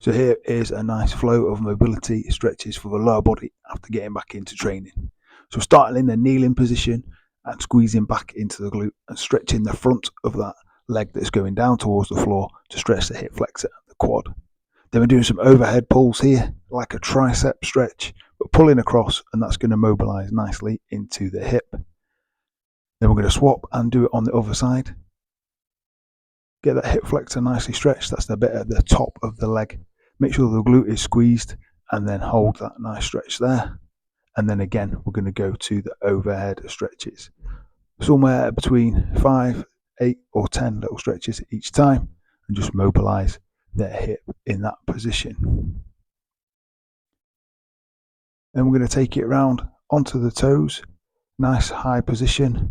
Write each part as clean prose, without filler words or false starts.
So here is a nice flow of mobility stretches for the lower body after getting back into training. So starting in the kneeling position and squeezing back into the glute and stretching the front of that leg that's going down towards the floor to stretch the hip flexor and the quad. Then we're doing some overhead pulls here, like a tricep stretch, but pulling across, and that's going to mobilize nicely into the hip. Then we're going to swap and do it on the other side. Get that hip flexor nicely stretched, that's the bit at the top of the leg. Make sure the glute is squeezed and then hold that nice stretch there. And then again, we're going to go to the overhead stretches. Somewhere between 5, 8 or 10 little stretches each time, and just mobilize the hip in that position. Then we're going to take it around onto the toes, nice high position,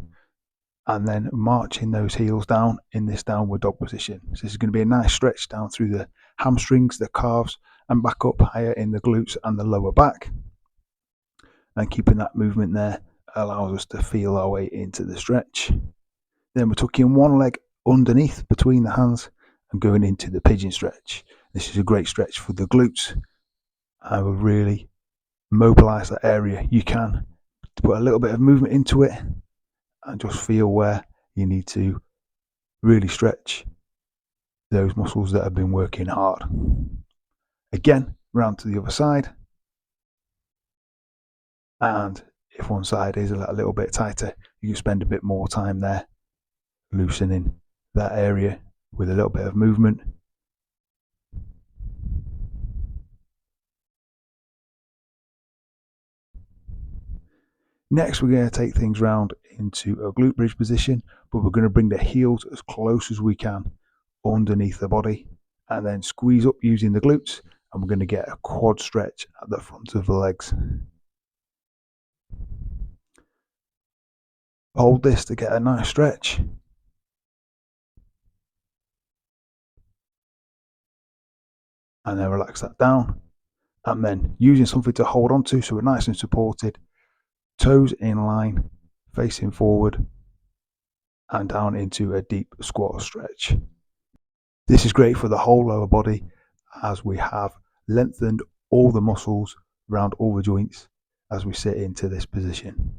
and then marching those heels down in this downward dog position. So this is going to be a nice stretch down through the hamstrings, the calves, and back up higher in the glutes and the lower back. And keeping that movement there allows us to feel our way into the stretch. Then we're tucking one leg underneath between the hands and going into the pigeon stretch. This is a great stretch for the glutes and will really mobilize that area. You can put a little bit of movement into it and just feel where you need to really stretch those muscles that have been working hard. Again, round to the other side. And if one side is a little bit tighter, you can spend a bit more time there, loosening that area with a little bit of movement. Next, we're going to take things round into a glute bridge position, but we're going to bring the heels as close as we can underneath the body and then squeeze up using the glutes, and we're going to get a quad stretch at the front of the legs. Hold this to get a nice stretch. And then relax that down. And then using something to hold on to so we're nice and supported. Toes in line, facing forward and down into a deep squat stretch. This is great for the whole lower body as we have lengthened all the muscles around all the joints as we sit into this position.